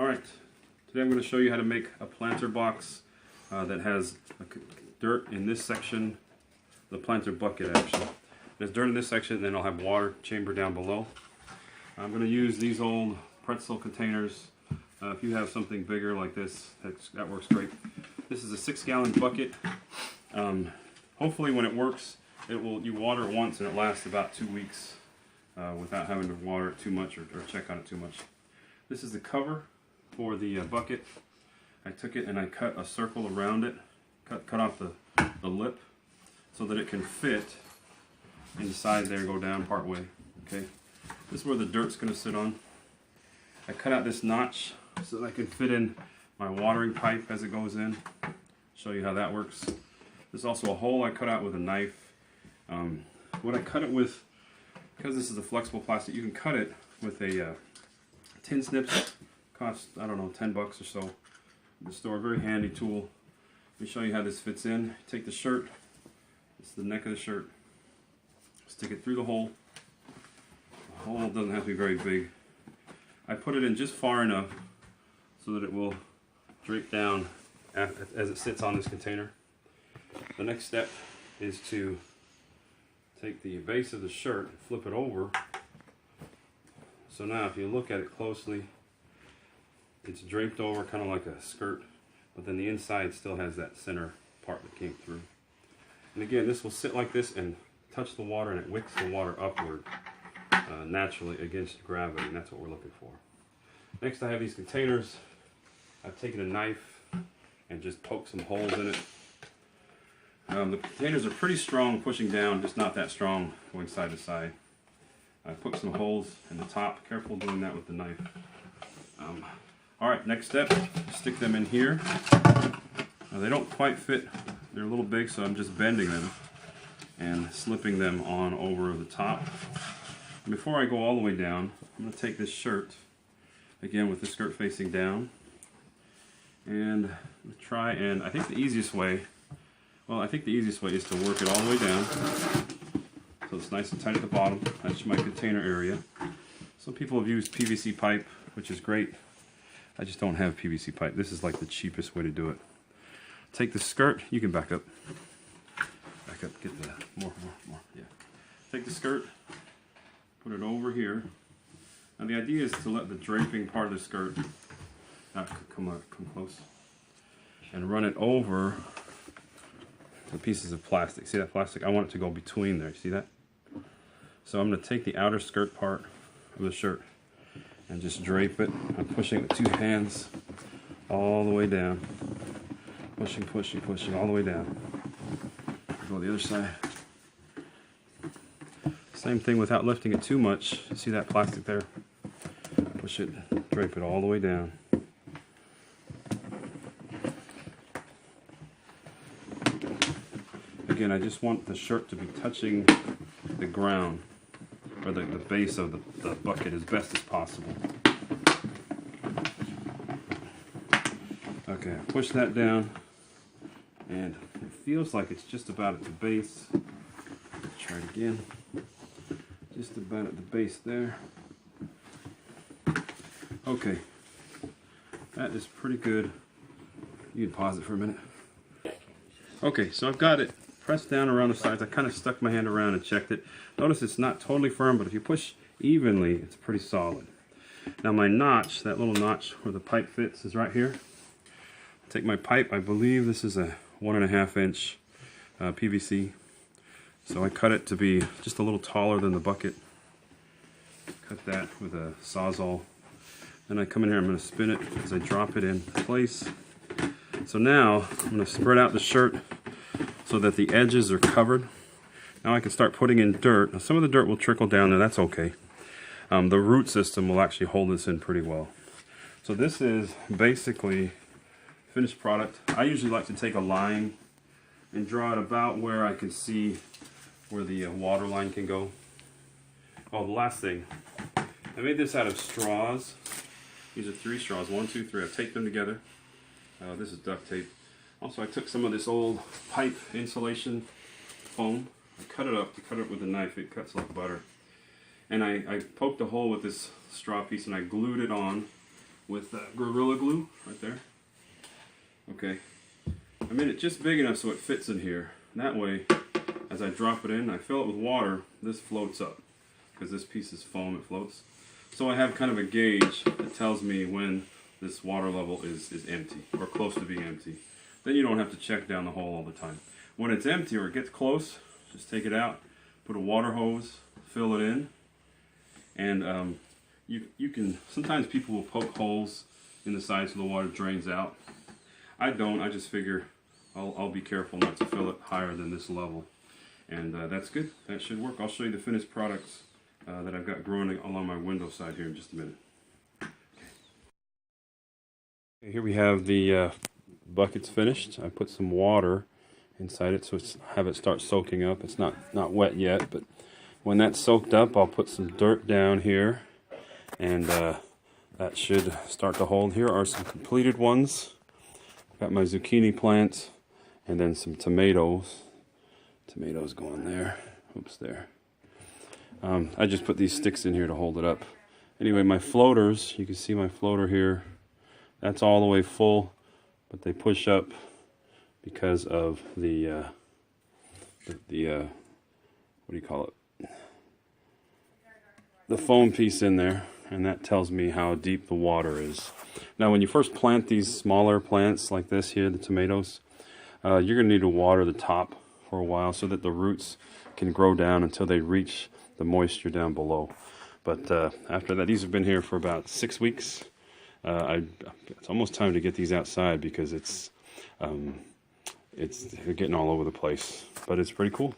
Alright, today I'm going to show you how to make a planter box that has dirt in this section, the planter bucket actually. There's dirt in this section, and then I'll have water chamber down below. I'm going to use these old pretzel containers. If you have something bigger like this, that works great. This is a 6-gallon bucket. Hopefully when it works, you water it once and it lasts about 2 weeks without having to water it too much or check on it too much. This is the cover for the bucket. I took it and I cut a circle around it, cut off the lip so that it can fit inside there, go down part way. Okay, this is where the dirt's going to sit on. I cut out this notch so that I can fit in my watering pipe as it goes in. Show you how that works. There's also a hole I cut out with a knife. What I cut it with, because this is a flexible plastic, you can cut it with a tin snips. Cost, I don't know, 10 bucks or so in the store. Very handy tool. Let me show you how this fits in. Take the shirt, it's the neck of the shirt, stick it through the hole. The hole doesn't have to be very big. I put it in just far enough so that it will drape down as it sits on this container. The next step is to take the base of the shirt and flip it over. So now if you look at it closely, it's draped over kind of like a skirt, but then the inside still has that center part that came through. And again, this will sit like this and touch the water, and it wicks the water upward naturally against gravity, and that's what we're looking for. Next, I have these containers. I've taken a knife and just poked some holes in it. The containers are pretty strong pushing down, just not that strong going side to side. I poked some holes in the top. Careful doing that with the knife. Alright, next step, stick them in here. Now they don't quite fit, they're a little big, so I'm just bending them and slipping them on over the top. And before I go all the way down, I'm going to take this shirt, again with the skirt facing down, and try and, I think the easiest way is to work it all the way down so it's nice and tight at the bottom. That's my container area. Some people have used PVC pipe, which is great. I just don't have PVC pipe. This is like the cheapest way to do it. Take the skirt, you can back up. Back up, get the, more, yeah. Take the skirt, put it over here. Now the idea is to let the draping part of the skirt come close, and run it over the pieces of plastic. See that plastic? I want it to go between there. See that? So I'm going to take the outer skirt part of the shirt and just drape it. I'm pushing with 2 hands all the way down. Pushing all the way down. Go the other side. Same thing without lifting it too much. See that plastic there? Push it, drape it all the way down. Again, I just want the shirt to be touching the ground, or the base of the bucket as best as possible. Okay, push that down, and it feels like it's just about at the base. Try it again. Just about at the base there. Okay, that is pretty good. You can pause it for a minute. Okay, so I've got it pressed down around the sides. I kind of stuck my hand around and checked it. Notice it's not totally firm, but if you push evenly, it's pretty solid. Now my notch, that little notch where the pipe fits, is right here. Take my pipe, I believe this is a 1.5 inch PVC. So I cut it to be just a little taller than the bucket. Cut that with a Sawzall. Then I come in here, I'm going to spin it as I drop it in place. So now I'm going to spread out the shirt so that the edges are covered. Now I can start putting in dirt. Now some of the dirt will trickle down there, that's okay. The root system will actually hold this in pretty well. So this is basically finished product. I usually like to take a line and draw it about where I can see where the water line can go. Oh, the last thing. I made this out of straws. These are 3 straws, 1, 2, 3. I've taped them together. This is duct tape. Also, I took some of this old pipe insulation foam. I cut it up with a knife. It cuts like butter. And I poked a hole with this straw piece and I glued it on with Gorilla Glue right there. Okay, I made it just big enough so it fits in here. And that way, as I drop it in, I fill it with water, this floats up. Because this piece is foam, it floats. So I have kind of a gauge that tells me when this water level is empty, or close to being empty. Then you don't have to check down the hole all the time. When it's empty or it gets close, just take it out, put a water hose, fill it in, and you can, sometimes people will poke holes in the side so the water drains out. I don't, I just figure I'll be careful not to fill it higher than this level. And that's good, that should work. I'll show you the finished products that I've got growing along my window side here in just a minute. Okay. Here we have the buckets finished. I put some water inside it so have it start soaking up. It's not wet yet, but when that's soaked up, I'll put some dirt down here, and that should start to hold. Here are some completed ones. Got my zucchini plants, and then some tomatoes. Tomatoes going there. Oops, there. I just put these sticks in here to hold it up. Anyway, my floaters, you can see my floater here. That's all the way full, but they push up because of the what do you call it? The foam piece in there, and that tells me how deep the water is. Now, when you first plant these smaller plants like this here, the tomatoes, you're going to need to water the top for a while so that the roots can grow down until they reach the moisture down below. But after that, these have been here for about 6 weeks. It's almost time to get these outside because they're getting all over the place. But it's pretty cool.